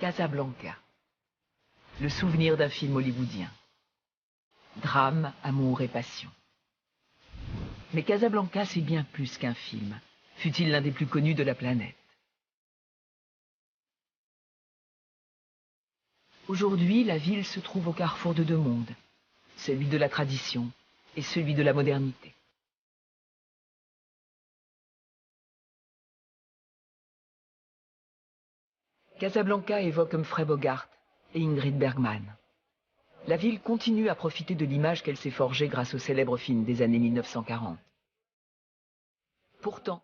Casablanca. Le souvenir d'un film hollywoodien. Drame, amour et passion. Mais Casablanca, c'est bien plus qu'un film, fut-il l'un des plus connus de la planète. Aujourd'hui, la ville se trouve au carrefour de deux mondes, celui de la tradition et celui de la modernité. Casablanca évoque Humphrey Bogart et Ingrid Bergman. La ville continue à profiter de l'image qu'elle s'est forgée grâce au célèbre film des années 1940. Pourtant,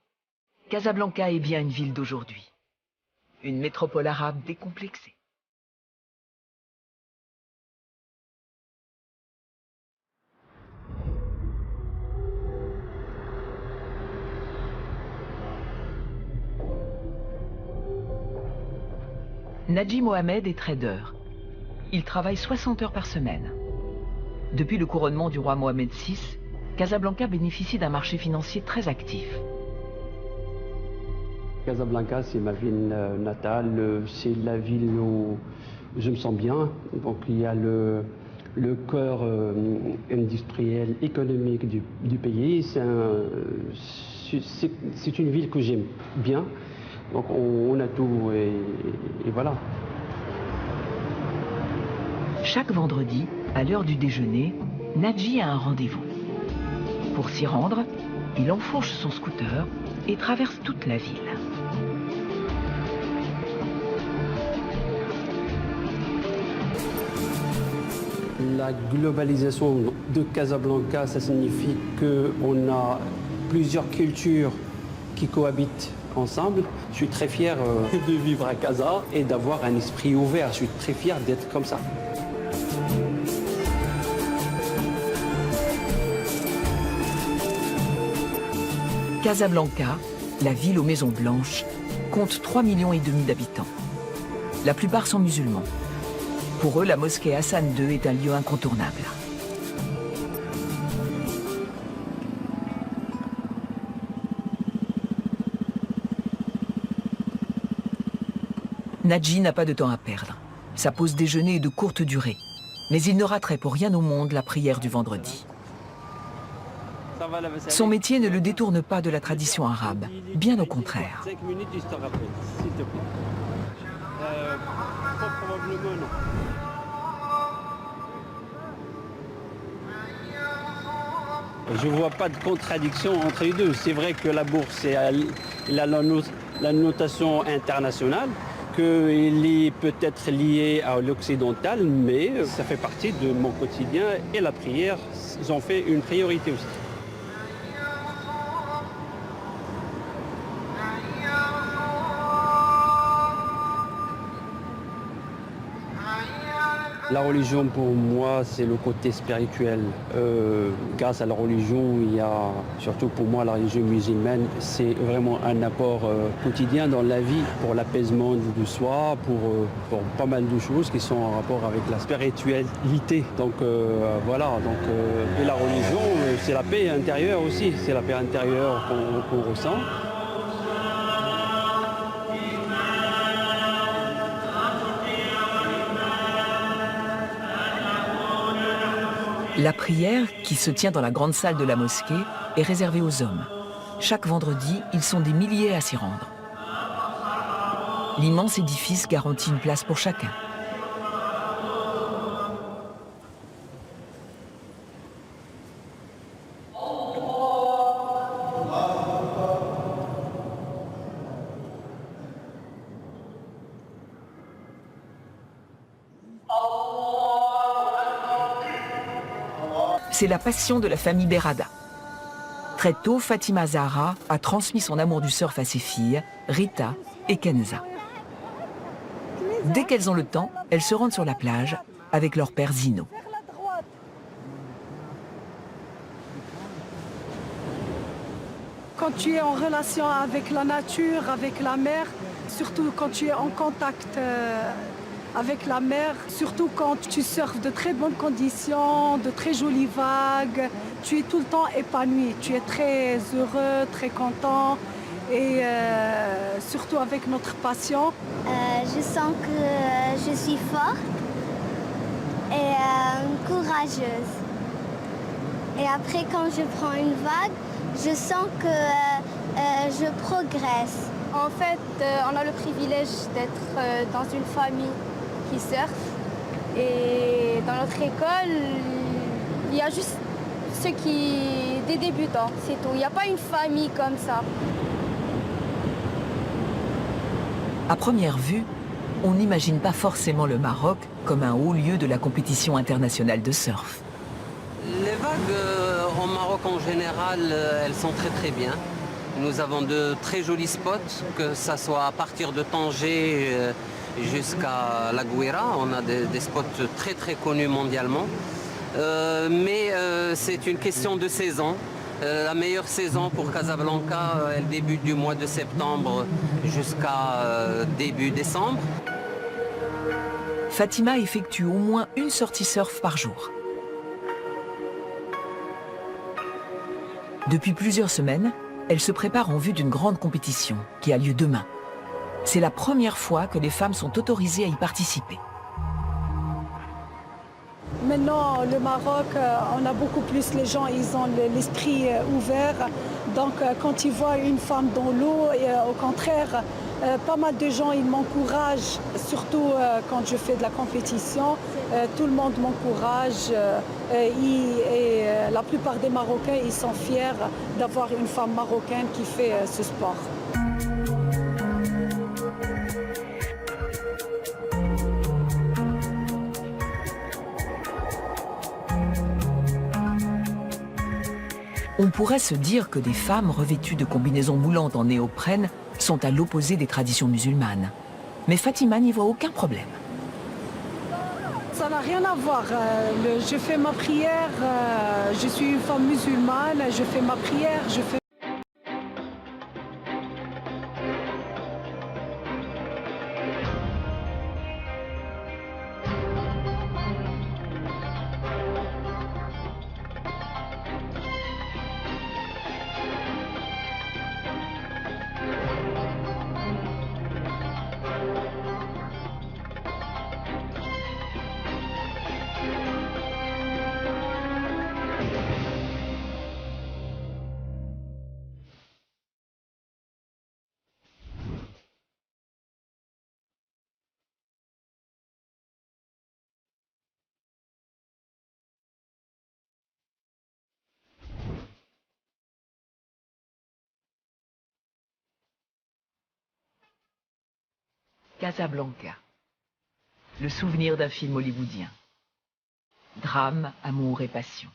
Casablanca est bien une ville d'aujourd'hui, une métropole arabe décomplexée. Nadji Mohamed est trader. Il travaille 60 heures par semaine. Depuis le couronnement du roi Mohamed VI, Casablanca bénéficie d'un marché financier très actif. Casablanca, c'est ma ville natale, c'est la ville où je me sens bien. Donc il y a le cœur industriel, économique du pays. C'est une ville que j'aime bien. Donc on a tout et voilà. Chaque vendredi, à l'heure du déjeuner, Nadji a un rendez-vous. Pour s'y rendre, il enfourche son scooter et traverse toute la ville. La globalisation de Casablanca, ça signifie qu'on a plusieurs cultures qui cohabitent ensemble. Je suis très fier de vivre à Casa et d'avoir un esprit ouvert. Je suis très fier d'être comme ça. Casablanca, la ville aux maisons blanches, compte 3,5 millions d'habitants. La plupart sont musulmans. Pour eux, la mosquée Hassan II est un lieu incontournable. Nadji n'a pas de temps à perdre. Sa pause déjeuner est de courte durée. Mais il ne raterait pour rien au monde la prière du vendredi. Son métier ne le détourne pas de la tradition arabe, bien au contraire. 5 minutes, je te rappelle, s'il te plaît. Probablement non. Je ne vois pas de contradiction entre les deux. C'est vrai que la bourse est la notation internationale, qu'il est peut-être lié à l'occidental, mais ça fait partie de mon quotidien et la prière, j'en fais une priorité aussi. La religion, pour moi, c'est le côté spirituel. Grâce à la religion, il y a, surtout pour moi, la religion musulmane, c'est vraiment un apport quotidien dans la vie pour l'apaisement du soi, pour pas mal de choses qui sont en rapport avec la spiritualité. Donc voilà, et la religion, c'est la paix intérieure aussi, c'est la paix intérieure qu'on ressent. La prière, qui se tient dans la grande salle de la mosquée, est réservée aux hommes. Chaque vendredi, ils sont des milliers à s'y rendre. L'immense édifice garantit une place pour chacun. C'est la passion de la famille Berrada. Très tôt, Fatima Zahra a transmis son amour du surf à ses filles, Rita et Kenza. Dès qu'elles ont le temps, elles se rendent sur la plage avec leur père Zino. Quand tu es en relation avec la nature, avec la mer, surtout quand tu es en contact avec la mer, surtout quand tu surfes de très bonnes conditions, de très jolies vagues, tu es tout le temps épanoui, tu es très heureux, très content. et surtout avec notre passion. Je sens que je suis forte et courageuse. Et après, quand je prends une vague, je sens que je progresse. En fait, on a le privilège d'être dans une famille qui surfe. Et dans notre école, il y a juste des débutants, c'est tout. Il n'y a pas une famille comme ça. À première vue, on n'imagine pas forcément le Maroc comme un haut lieu de la compétition internationale de surf. Les vagues au Maroc en général, elles sont très bien. Nous avons de très jolis spots, que ce soit à partir de Tanger jusqu'à La Gouira. On a des spots très connus mondialement. Mais c'est une question de saison. La meilleure saison pour Casablanca, elle débute du mois de septembre jusqu'à début décembre. Fatima effectue au moins une sortie surf par jour. Depuis plusieurs semaines, elle se prépare en vue d'une grande compétition qui a lieu demain. C'est la première fois que les femmes sont autorisées à y participer. Maintenant, le Maroc, on a beaucoup plus, les gens, ils ont l'esprit ouvert. Donc, quand ils voient une femme dans l'eau, au contraire, pas mal de gens, ils m'encouragent. Surtout quand je fais de la compétition, tout le monde m'encourage. Et la plupart des Marocains, ils sont fiers d'avoir une femme marocaine qui fait ce sport. On pourrait se dire que des femmes revêtues de combinaisons moulantes en néoprène sont à l'opposé des traditions musulmanes. Mais Fatima n'y voit aucun problème. Ça n'a rien à voir. Je fais ma prière, je suis une femme musulmane, je fais ma prière, je fais... Casablanca. Le souvenir d'un film hollywoodien. Drame, amour et passion.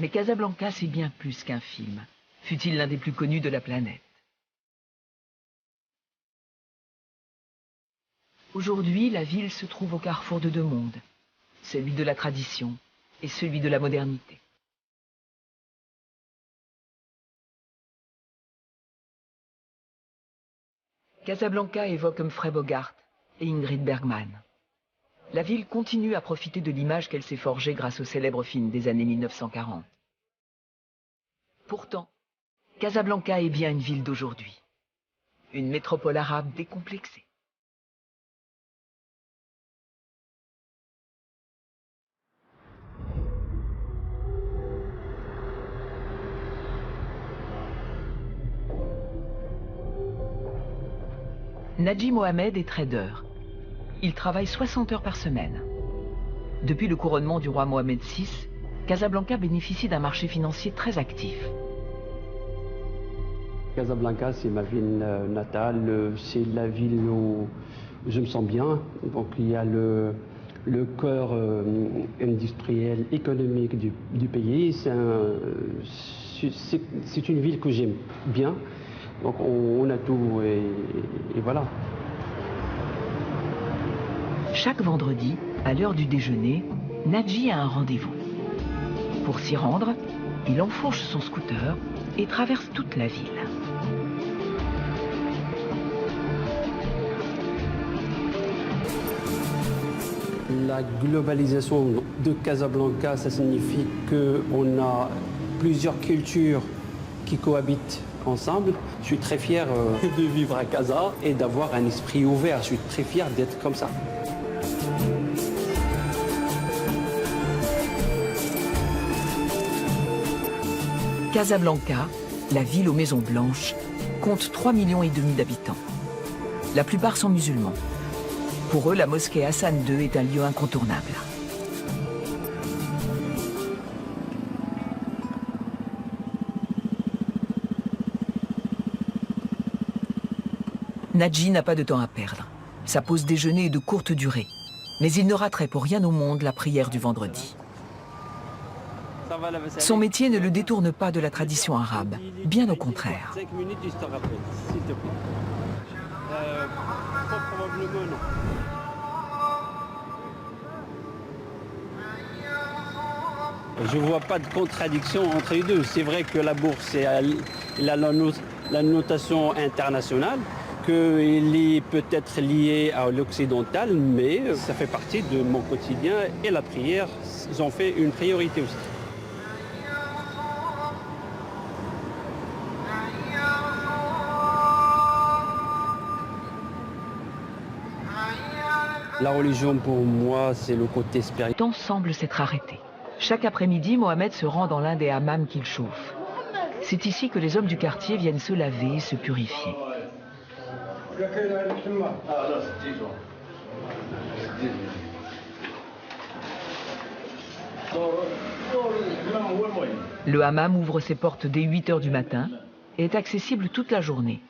Mais Casablanca, c'est bien plus qu'un film, fut-il l'un des plus connus de la planète. Aujourd'hui, la ville se trouve au carrefour de deux mondes, celui de la tradition et celui de la modernité. Casablanca évoque Humphrey Bogart et Ingrid Bergman. La ville continue à profiter de l'image qu'elle s'est forgée grâce au célèbre film des années 1940. Pourtant, Casablanca est bien une ville d'aujourd'hui, une métropole arabe décomplexée. Nadji Mohamed est trader. Il travaille 60 heures par semaine. Depuis le couronnement du roi Mohamed VI, Casablanca bénéficie d'un marché financier très actif. Casablanca, c'est ma ville natale, c'est la ville où je me sens bien. Donc il y a le cœur industriel, économique du pays. C'est une ville que j'aime bien. Donc on a tout et voilà. Chaque vendredi, à l'heure du déjeuner, Nadji a un rendez-vous. Pour s'y rendre, il enfourche son scooter et traverse toute la ville. La globalisation de Casablanca, ça signifie qu'on a plusieurs cultures qui cohabitent ensemble. Je suis très fier de vivre à Casa et d'avoir un esprit ouvert. Je suis très fier d'être comme ça. Casablanca, la ville aux maisons blanches, compte 3,5 millions d'habitants. La plupart sont musulmans. Pour eux, la mosquée Hassan II est un lieu incontournable. Nadji n'a pas de temps à perdre. Sa pause déjeuner est de courte durée. Mais il ne raterait pour rien au monde la prière du vendredi. Son métier ne le détourne pas de la tradition arabe, bien au contraire. 5 minutes, je te rappelle, s'il te plaît. Probablement non. Je ne vois pas de contradiction entre les deux. C'est vrai que la bourse est la notation internationale, qu'il est peut-être lié à l'occidental, mais ça fait partie de mon quotidien et la prière, ils ont fait une priorité aussi. La religion pour moi, c'est le côté spirituel. Le temps semble s'être arrêté. Chaque après-midi, Mohamed se rend dans l'un des hammams qu'il chauffe. C'est ici que les hommes du quartier viennent se laver et se purifier. Le hammam ouvre ses portes dès 8 h du matin et est accessible toute la journée.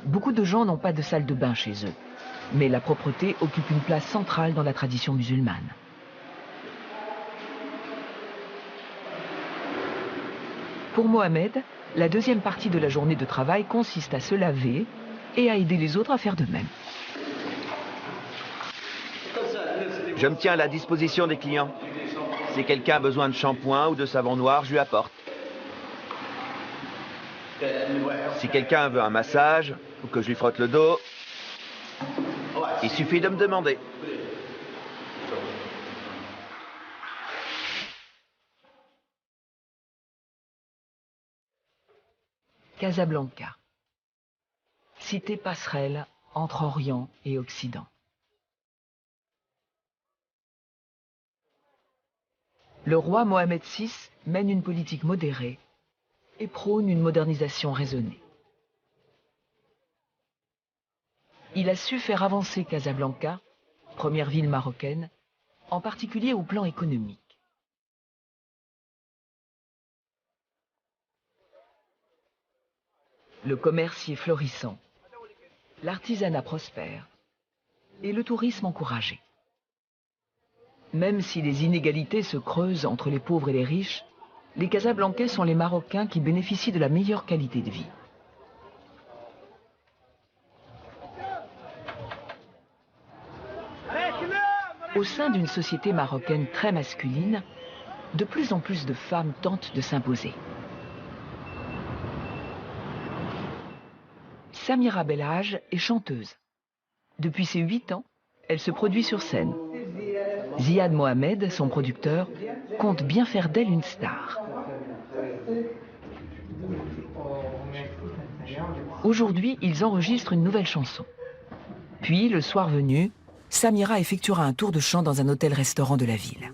Beaucoup de gens n'ont pas de salle de bain chez eux, mais la propreté occupe une place centrale dans la tradition musulmane. Pour Mohamed, la deuxième partie de la journée de travail consiste à se laver et à aider les autres à faire de même. Je me tiens à la disposition des clients. Si quelqu'un a besoin de shampoing ou de savon noir, je lui apporte. Si quelqu'un veut un massage ou que je lui frotte le dos, il suffit de me demander. Casablanca, cité passerelle entre Orient et Occident. Le roi Mohamed VI mène une politique modérée et prône une modernisation raisonnée. Il a su faire avancer Casablanca, première ville marocaine, en particulier au plan économique. Le commerce y est florissant, l'artisanat prospère et le tourisme encouragé. Même si les inégalités se creusent entre les pauvres et les riches, les Casablancais sont les Marocains qui bénéficient de la meilleure qualité de vie. Au sein d'une société marocaine très masculine, de plus en plus de femmes tentent de s'imposer. Samira Belhaj est chanteuse. Depuis ses 8 ans, elle se produit sur scène. Ziad Mohamed, son producteur, compte bien faire d'elle une star. Aujourd'hui, ils enregistrent une nouvelle chanson. Puis, le soir venu, Samira effectuera un tour de chant dans un hôtel-restaurant de la ville.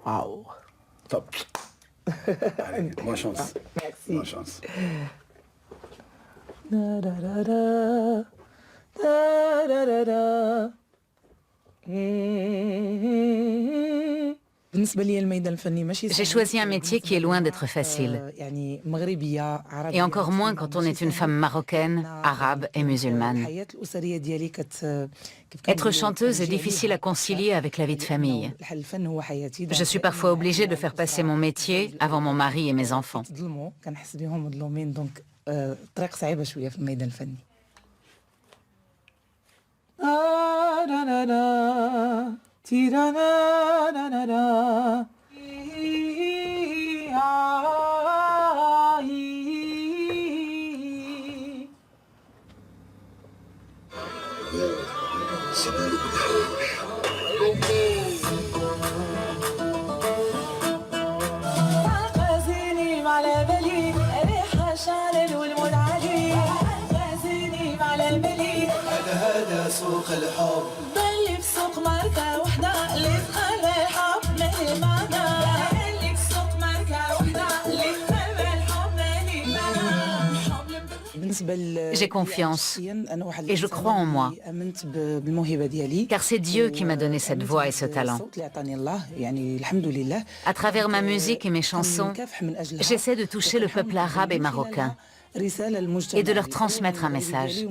Waouh. Top. Allez, bonne chance. Merci. Bonne chance. J'ai choisi un métier qui est loin d'être facile. Et encore moins quand on est une femme marocaine, arabe et musulmane. Être chanteuse est difficile à concilier avec la vie de famille. Je suis parfois obligée de faire passer mon métier avant mon mari et mes enfants. J'ai confiance et je crois en moi, car c'est Dieu qui m'a donné cette voix et ce talent. À travers ma musique et mes chansons, j'essaie de toucher le peuple arabe et marocain et de leur transmettre un message.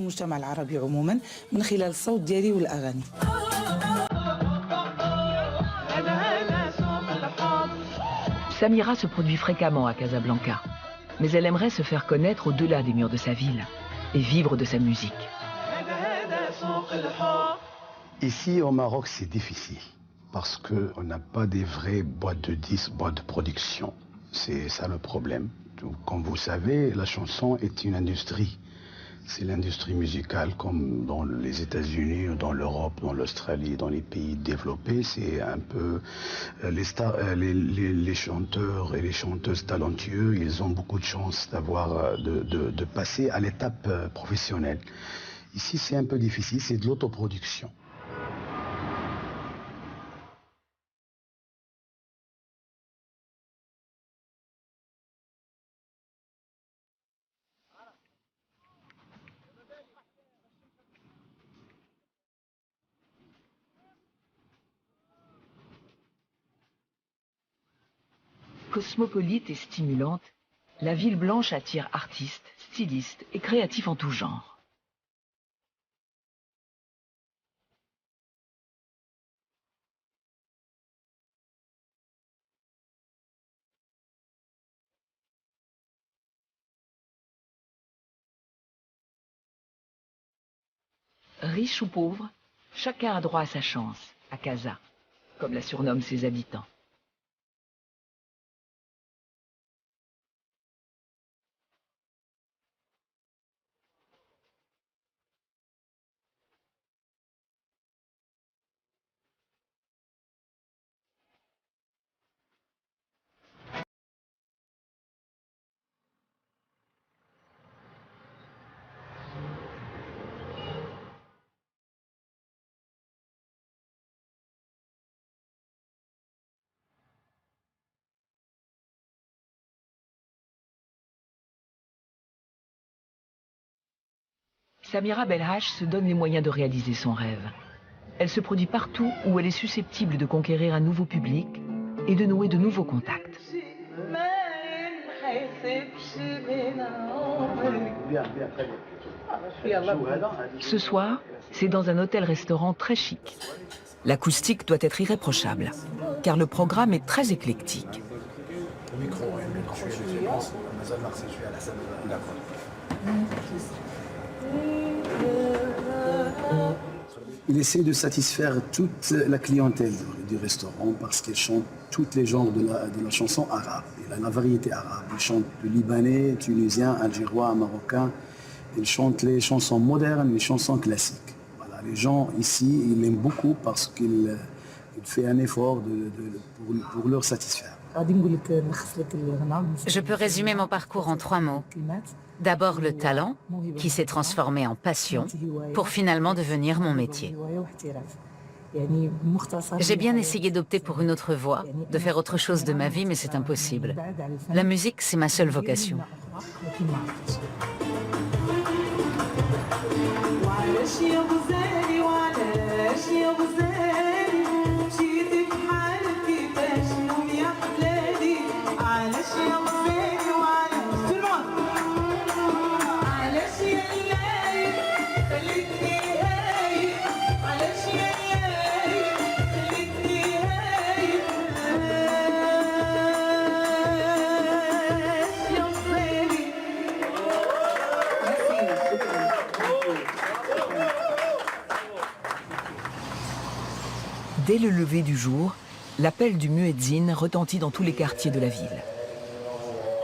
Samira se produit fréquemment à Casablanca, mais elle aimerait se faire connaître au-delà des murs de sa ville et vivre de sa musique. Ici au Maroc, c'est difficile parce qu'on n'a pas des vraies boîtes de disques, boîtes de production. C'est ça le problème. Comme vous savez, la chanson est une industrie. C'est l'industrie musicale comme dans les États-Unis, dans l'Europe, dans l'Australie, dans les pays développés. C'est un peu les chanteurs et les chanteuses talentueux, ils ont beaucoup de chance de passer à l'étape professionnelle. Ici, c'est un peu difficile, c'est de l'autoproduction. Cosmopolite et stimulante, la ville blanche attire artistes, stylistes et créatifs en tout genre. Riche ou pauvre, chacun a droit à sa chance, à Casa, comme la surnomment ses habitants. Samira Belhache se donne les moyens de réaliser son rêve. Elle se produit partout où elle est susceptible de conquérir un nouveau public et de nouer de nouveaux contacts. Ce soir, c'est dans un hôtel-restaurant très chic. L'acoustique doit être irréprochable, car le programme est très éclectique. Il essaie de satisfaire toute la clientèle du restaurant parce qu'il chante tous les genres de la chanson arabe. Il a la variété arabe. Il chante du libanais, tunisien, algérois, marocain. Il chante les chansons modernes, les chansons classiques. Voilà, les gens ici, ils l'aiment beaucoup parce qu'il fait un effort pour leur satisfaire. Je peux résumer mon parcours en 3 mots. D'abord le talent, qui s'est transformé en passion, pour finalement devenir mon métier. J'ai bien essayé d'opter pour une autre voie, de faire autre chose de ma vie, mais c'est impossible. La musique, c'est ma seule vocation. Dès le lever du jour, l'appel du muezzin retentit dans tous les quartiers de la ville.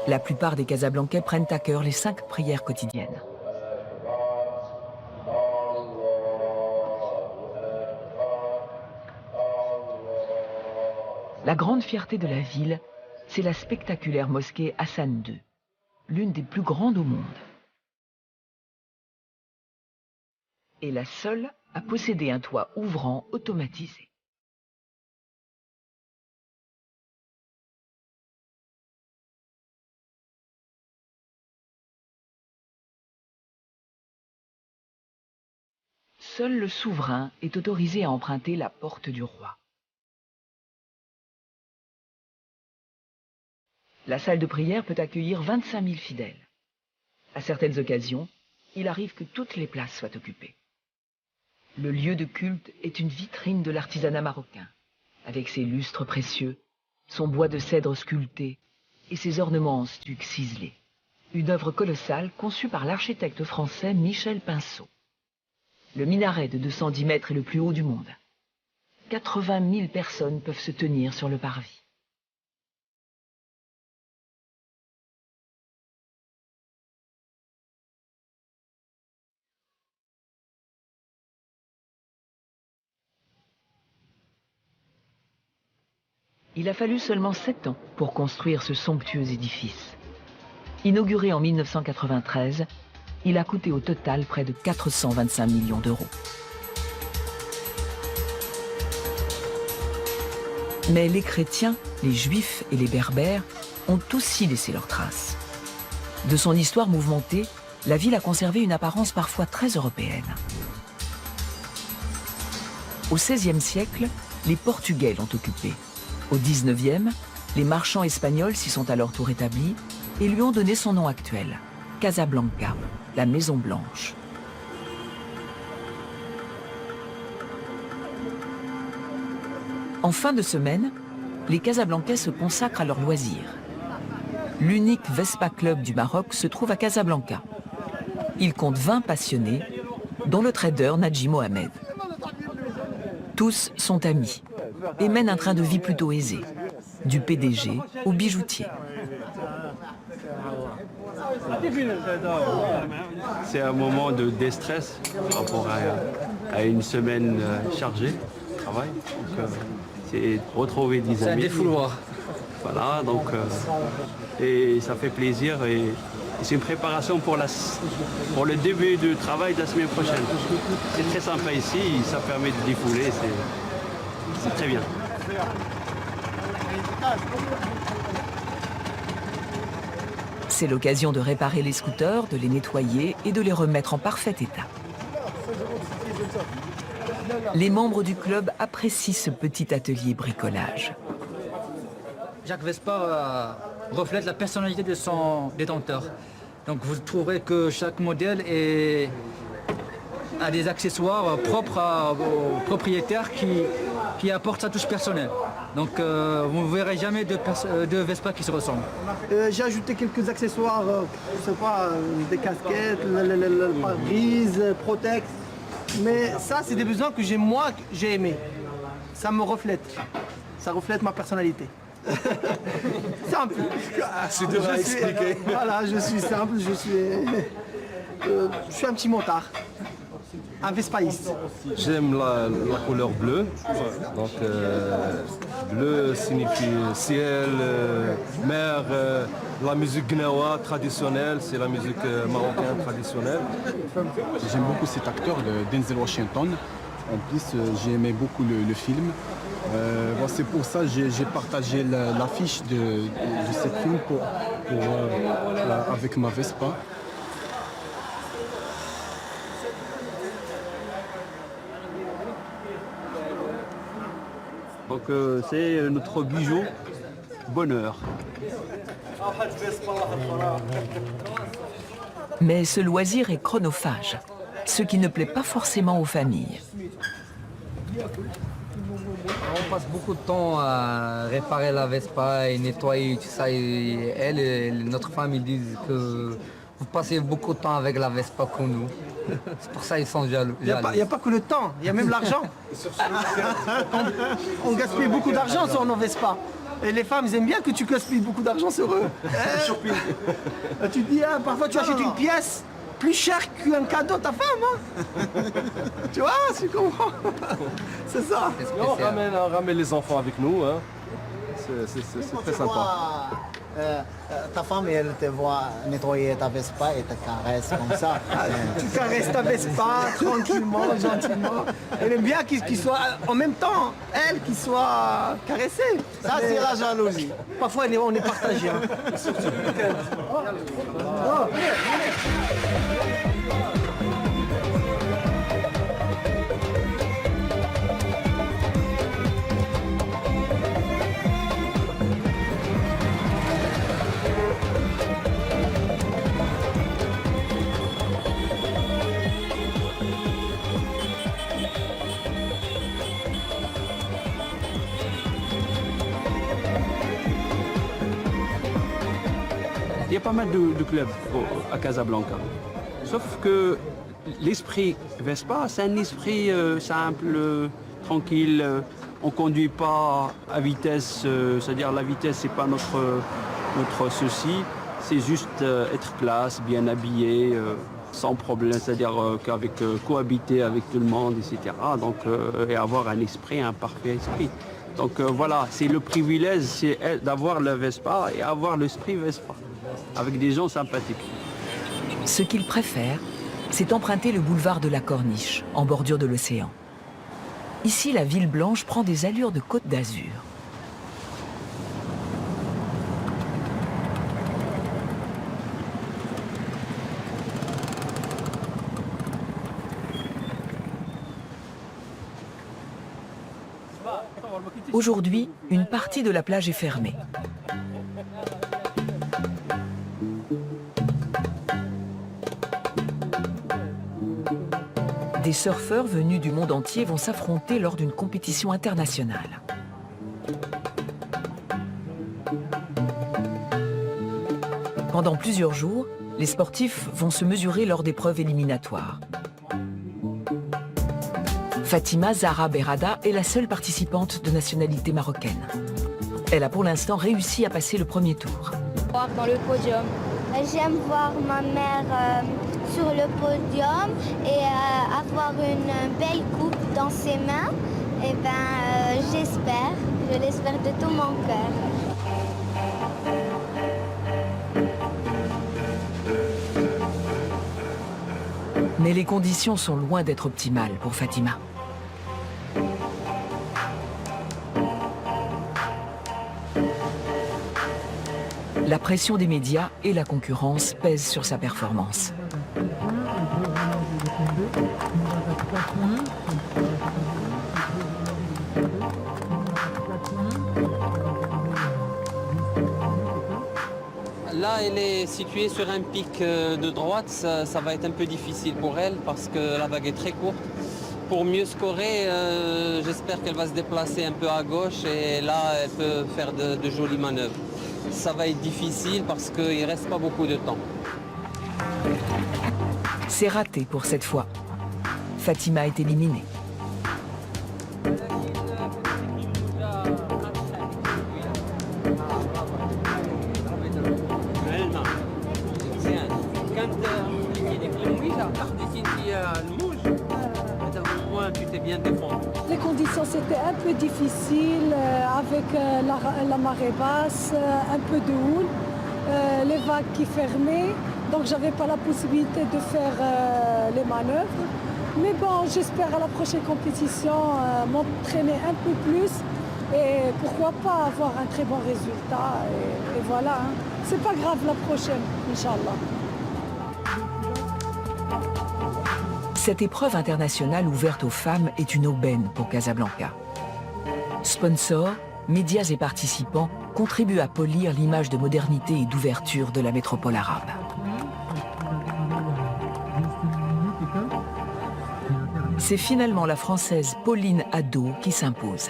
La plupart des Casablancais prennent à cœur les 5 prières quotidiennes. La grande fierté de la ville, c'est la spectaculaire mosquée Hassan II, l'une des plus grandes au monde. Et la seule à posséder un toit ouvrant automatisé. Seul le souverain est autorisé à emprunter la porte du roi. La salle de prière peut accueillir 25 000 fidèles. À certaines occasions, il arrive que toutes les places soient occupées. Le lieu de culte est une vitrine de l'artisanat marocain, avec ses lustres précieux, son bois de cèdre sculpté et ses ornements en stuc ciselés. Une œuvre colossale conçue par l'architecte français Michel Pinceau. Le minaret de 210 mètres est le plus haut du monde. 80 000 personnes peuvent se tenir sur le parvis. Il a fallu seulement 7 ans pour construire ce somptueux édifice. Inauguré en 1993, il a coûté au total près de 425 millions d'euros. Mais les chrétiens, les juifs et les berbères ont aussi laissé leurs traces. De son histoire mouvementée, la ville a conservé une apparence parfois très européenne. Au XVIe siècle, les Portugais l'ont occupée. Au XIXe, les marchands espagnols s'y sont à leur tour établis et lui ont donné son nom actuel, Casablanca, la Maison Blanche. En fin de semaine, les Casablancais se consacrent à leurs loisirs. L'unique Vespa Club du Maroc se trouve à Casablanca. Il compte 20 passionnés, dont le trader Nadji Mohamed. Tous sont amis et mènent un train de vie plutôt aisé, du PDG au bijoutier. C'est un moment de déstress par rapport à une semaine chargée de travail. C'est retrouver des amis. C'est un défouloir. Voilà, donc et ça fait plaisir et c'est une préparation pour le début du travail de la semaine prochaine. C'est très sympa ici, ça permet de défouler, c'est très bien. C'est l'occasion de réparer les scooters, de les nettoyer et de les remettre en parfait état. Les membres du club apprécient ce petit atelier bricolage. Jacques Vespa reflète la personnalité de son détenteur. Donc vous trouverez que chaque modèle a des accessoires propres au propriétaire qui apportent sa touche personnelle. Donc vous ne verrez jamais de Vespa qui se ressemblent. J'ai ajouté quelques accessoires, je sais pas, des casquettes, le pare-brise, Protex. Mais ça, c'est des besoins que j'ai aimé. Ça me reflète. Ça reflète ma personnalité. Simple. C'est dur à expliquer. Voilà, je suis simple, je suis un petit motard. Un vespaïste. J'aime la couleur bleue. Donc bleu signifie ciel, mer, la musique gnawa traditionnelle, c'est la musique marocaine traditionnelle. J'aime beaucoup cet acteur, Denzel Washington. En plus, j'ai aimé beaucoup le film. C'est pour ça que j'ai partagé l'affiche de ce film avec ma Vespa. Donc c'est notre bijou bonheur. Mais ce loisir est chronophage, ce qui ne plaît pas forcément aux familles. On passe beaucoup de temps à réparer la Vespa et nettoyer tout ça. Et notre femme, ils disent que vous passez beaucoup de temps avec la Vespa que nous. C'est pour ça qu'ils sont jaloux. Il n'y a pas que le temps, il y a même l'argent. On gaspille beaucoup d'argent sur nos Vespa. Et les femmes, ils aiment bien que tu gaspilles beaucoup d'argent sur eux. Tu te dis, parfois tu achètes une pièce plus chère qu'un cadeau à ta femme. Tu vois, tu comprends. C'est ça. On ramène les enfants avec nous. c'est très sympa. Ta femme, elle te voit nettoyer ta Vespa et te caresse comme ça. Tu caresses ta Vespa tranquillement, gentiment. Elle aime bien qu'il soit, en même temps, elle qui soit caressée. Ça, c'est la jalousie. Parfois, on est partagé. Hein. Il y a pas mal de clubs à Casablanca. Sauf que l'esprit Vespa, c'est un esprit simple, tranquille. On ne conduit pas à vitesse, c'est-à-dire la vitesse, c'est pas notre souci. C'est juste être classe, bien habillé, sans problème, c'est-à-dire cohabiter avec tout le monde, etc. Donc, et avoir un esprit, un parfait esprit. Donc voilà, c'est le privilège, c'est d'avoir le Vespa et avoir l'esprit Vespa, avec des gens sympathiques. Ce qu'il préfère, c'est emprunter le boulevard de la Corniche, en bordure de l'océan. Ici, la ville blanche prend des allures de Côte d'Azur. Aujourd'hui, une partie de la plage est fermée. Des surfeurs venus du monde entier vont s'affronter lors d'une compétition internationale. Pendant plusieurs jours, les sportifs vont se mesurer lors d'épreuves éliminatoires. Fatima Zahra Berrada est la seule participante de nationalité marocaine. Elle a pour l'instant réussi à passer le premier tour. Dans le podium. J'aime voir ma mère sur le podium et avoir une belle coupe dans ses mains. Et j'espère, je l'espère de tout mon cœur. Mais les conditions sont loin d'être optimales pour Fatima. La pression des médias et la concurrence pèsent sur sa performance. Là, elle est située sur un pic de droite, ça va être un peu difficile pour elle parce que la vague est très courte. Pour mieux scorer, j'espère qu'elle va se déplacer un peu à gauche et là, elle peut faire de jolies manœuvres. Ça va être difficile parce qu'il ne reste pas beaucoup de temps. C'est raté pour cette fois. Fatima est éliminée. Les conditions c'était un peu difficile avec la marée basse, un peu de houle, les vagues qui fermaient, donc j'avais pas la possibilité de faire les manœuvres. Mais bon, j'espère à la prochaine compétition m'entraîner un peu plus et pourquoi pas avoir un très bon résultat. Et voilà, hein. C'est pas grave la prochaine, Inch'Allah. Cette épreuve internationale ouverte aux femmes est une aubaine pour Casablanca. Sponsors, médias et participants contribuent à polir l'image de modernité et d'ouverture de la métropole arabe. C'est finalement la Française Pauline Hadot qui s'impose.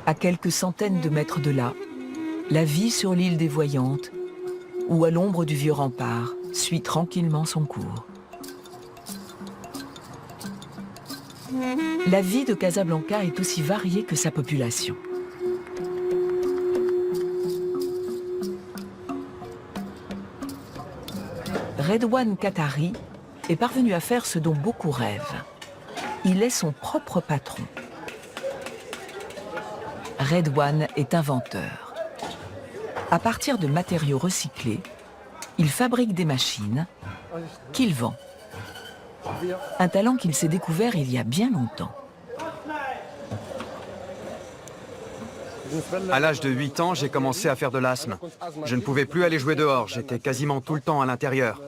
À quelques centaines de mètres de là, la vie sur l'île des Voyantes, ou à l'ombre du vieux rempart, suit tranquillement son cours. La vie de Casablanca est aussi variée que sa population. Redouane Katari est parvenu à faire ce dont beaucoup rêvent. Il est son propre patron. Redouane est inventeur. À partir de matériaux recyclés, il fabrique des machines qu'il vend. Un talent qu'il s'est découvert il y a bien longtemps. À l'âge de 8 ans, j'ai commencé à faire de l'asthme. Je ne pouvais plus aller jouer dehors, j'étais quasiment tout le temps à l'intérieur.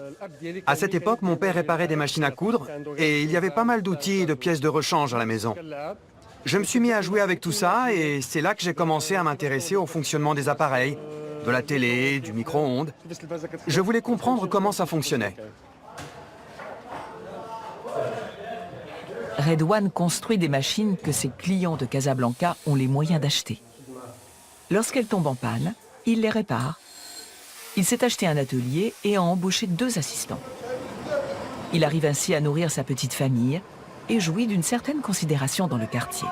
À cette époque, mon père réparait des machines à coudre et il y avait pas mal d'outils et de pièces de rechange à la maison. Je me suis mis à jouer avec tout ça et c'est là que j'ai commencé à m'intéresser au fonctionnement des appareils, de la télé, du micro-ondes. Je voulais comprendre comment ça fonctionnait. Redouane construit des machines que ses clients de Casablanca ont les moyens d'acheter. Lorsqu'elles tombent en panne, il les répare. Il s'est acheté un atelier et a embauché 2 assistants. Il arrive ainsi à nourrir sa petite famille et jouit d'une certaine considération dans le quartier.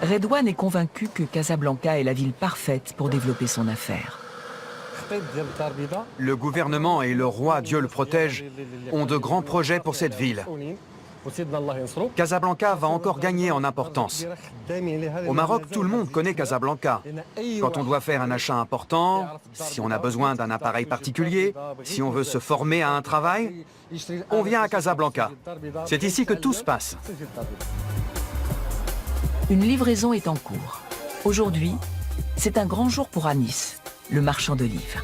Redouane est convaincu que Casablanca est la ville parfaite pour développer son affaire. Le gouvernement et le roi, Dieu le protège, ont de grands projets pour cette ville. Casablanca va encore gagner en importance. Au Maroc, tout le monde connaît Casablanca. Quand on doit faire un achat important, si on a besoin d'un appareil particulier, si on veut se former à un travail, on vient à Casablanca. C'est ici que tout se passe. Une livraison est en cours. Aujourd'hui, c'est un grand jour pour Anis, le marchand d'olives.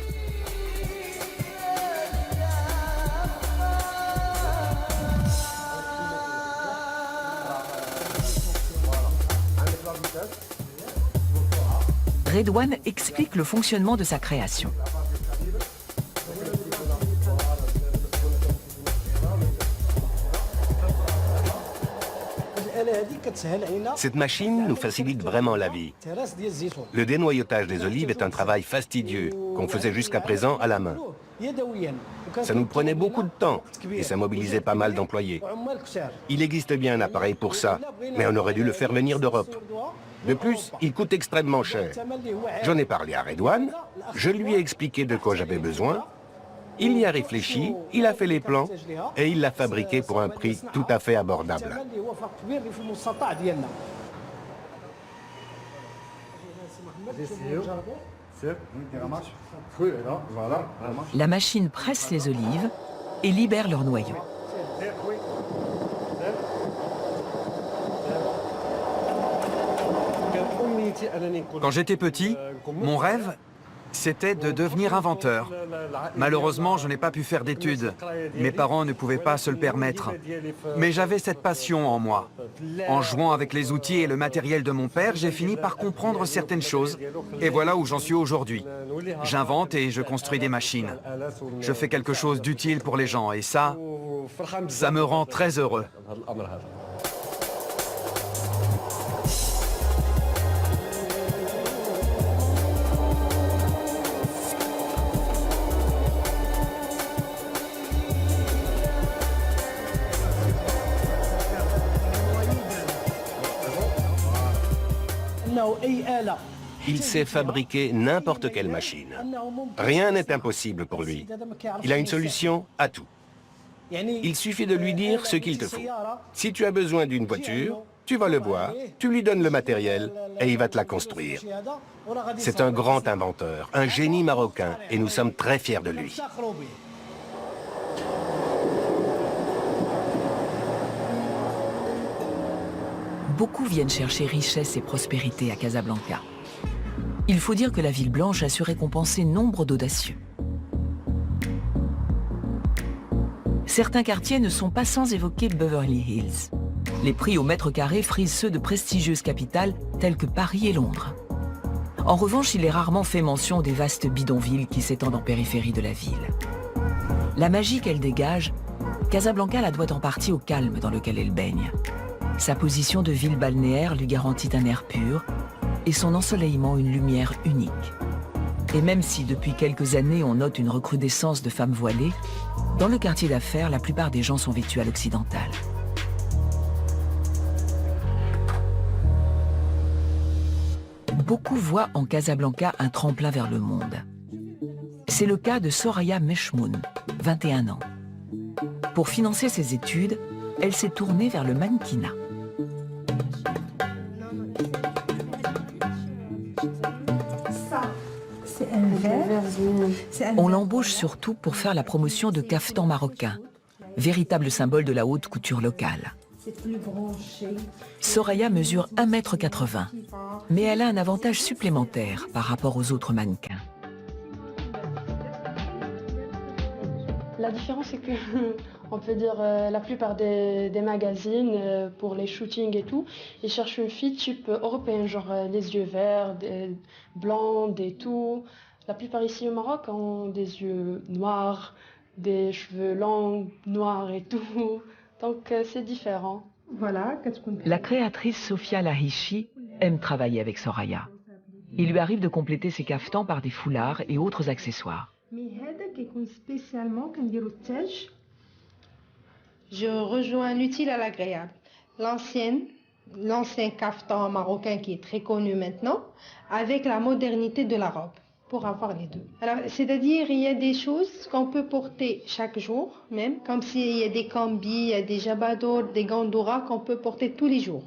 Redouane explique le fonctionnement de sa création. Cette machine nous facilite vraiment la vie. Le dénoyautage des olives est un travail fastidieux qu'on faisait jusqu'à présent à la main. Ça nous prenait beaucoup de temps et ça mobilisait pas mal d'employés. Il existe bien un appareil pour ça, mais on aurait dû le faire venir d'Europe. De plus, il coûte extrêmement cher. J'en ai parlé à Redouane, je lui ai expliqué de quoi j'avais besoin. Il y a réfléchi, il a fait les plans et il l'a fabriqué pour un prix tout à fait abordable. La machine presse les olives et libère leur noyau. Quand j'étais petit, mon rêve, c'était de devenir inventeur. Malheureusement, je n'ai pas pu faire d'études. Mes parents ne pouvaient pas se le permettre. Mais j'avais cette passion en moi. En jouant avec les outils et le matériel de mon père, j'ai fini par comprendre certaines choses. Et voilà où j'en suis aujourd'hui. J'invente et je construis des machines. Je fais quelque chose d'utile pour les gens et ça me rend très heureux. Il sait fabriquer n'importe quelle machine. Rien n'est impossible pour lui. Il a une solution à tout. Il suffit de lui dire ce qu'il te faut. Si tu as besoin d'une voiture, tu vas le voir, tu lui donnes le matériel et il va te la construire. C'est un grand inventeur, un génie marocain et nous sommes très fiers de lui. Beaucoup viennent chercher richesse et prospérité à Casablanca. Il faut dire que la ville blanche a su récompenser nombre d'audacieux. Certains quartiers ne sont pas sans évoquer Beverly Hills. Les prix au mètre carré frisent ceux de prestigieuses capitales telles que Paris et Londres. En revanche, il est rarement fait mention des vastes bidonvilles qui s'étendent en périphérie de la ville. La magie qu'elle dégage, Casablanca la doit en partie au calme dans lequel elle baigne. Sa position de ville balnéaire lui garantit un air pur et son ensoleillement une lumière unique. Et même si depuis quelques années on note une recrudescence de femmes voilées, dans le quartier d'affaires, la plupart des gens sont vêtus à l'occidentale. Beaucoup voient en Casablanca un tremplin vers le monde. C'est le cas de Soraya Mechmoun, 21 ans. Pour financer ses études, elle s'est tournée vers le mannequinat. On l'embauche surtout pour faire la promotion de caftans marocains, véritable symbole de la haute couture locale. Soraya mesure 1,80 m, mais elle a un avantage supplémentaire par rapport aux autres mannequins. La différence, c'est que, on peut dire, la plupart des magazines, pour les shootings et tout, ils cherchent une fille type européenne, genre les yeux verts, des blondes et tout. La plupart ici au Maroc ont des yeux noirs, des cheveux longs, noirs et tout. Donc c'est différent. Voilà. La créatrice Sofia Lahichi aime travailler avec Soraya. Il lui arrive de compléter ses caftans par des foulards et autres accessoires. Je rejoins l'utile à l'agréable. L'ancien caftan marocain qui est très connu maintenant, avec la modernité de la robe, pour avoir les deux. Alors, c'est-à-dire, il y a des choses qu'on peut porter chaque jour, même, comme s'il y a des combis, il y a des jabadors, des gandoura qu'on peut porter tous les jours.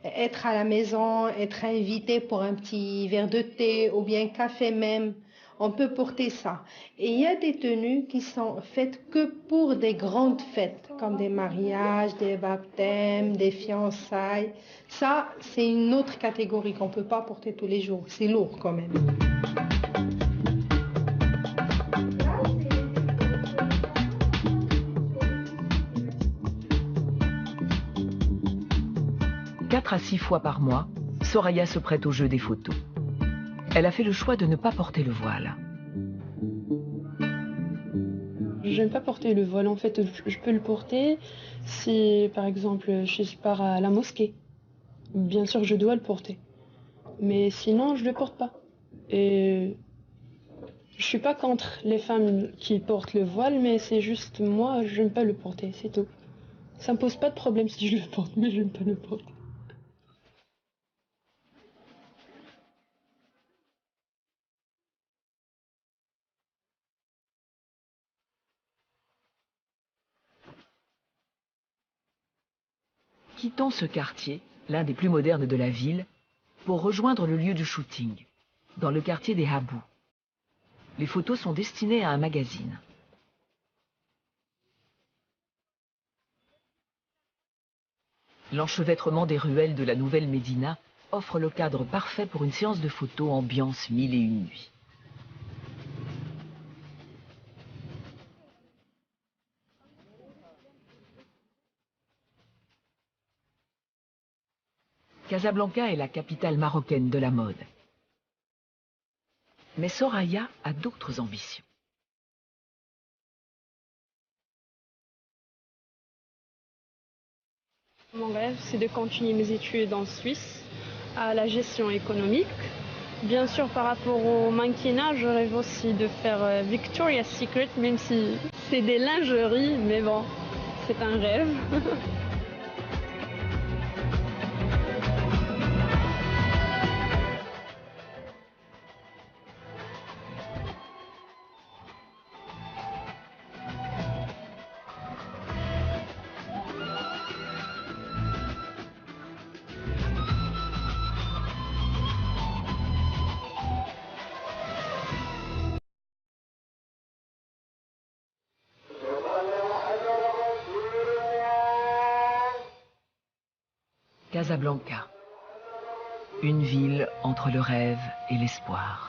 Être à la maison, être invité pour un petit verre de thé ou bien café même, on peut porter ça. Et il y a des tenues qui sont faites que pour des grandes fêtes, comme des mariages, des baptêmes, des fiançailles. Ça, c'est une autre catégorie qu'on ne peut pas porter tous les jours. C'est lourd quand même. Quatre à 6 fois par mois, Soraya se prête au jeu des photos. Elle a fait le choix de ne pas porter le voile. J'aime pas porter le voile. En fait, je peux le porter si, par exemple, je pars à la mosquée. Bien sûr, je dois le porter. Mais sinon, je le porte pas. Et je suis pas contre les femmes qui portent le voile, mais c'est juste moi, j'aime pas le porter, c'est tout. Ça me pose pas de problème si je le porte, mais j'aime pas le porter. Quittons ce quartier, l'un des plus modernes de la ville, pour rejoindre le lieu du shooting, dans le quartier des Habous. Les photos sont destinées à un magazine. L'enchevêtrement des ruelles de la nouvelle Médina offre le cadre parfait pour une séance de photos ambiance 1001 nuits. Casablanca est la capitale marocaine de la mode. Mais Soraya a d'autres ambitions. Mon rêve, c'est de continuer mes études en Suisse, à la gestion économique. Bien sûr, par rapport au mannequinat, je rêve aussi de faire Victoria's Secret, même si c'est des lingeries, mais bon, c'est un rêve. Casablanca, une ville entre le rêve et l'espoir.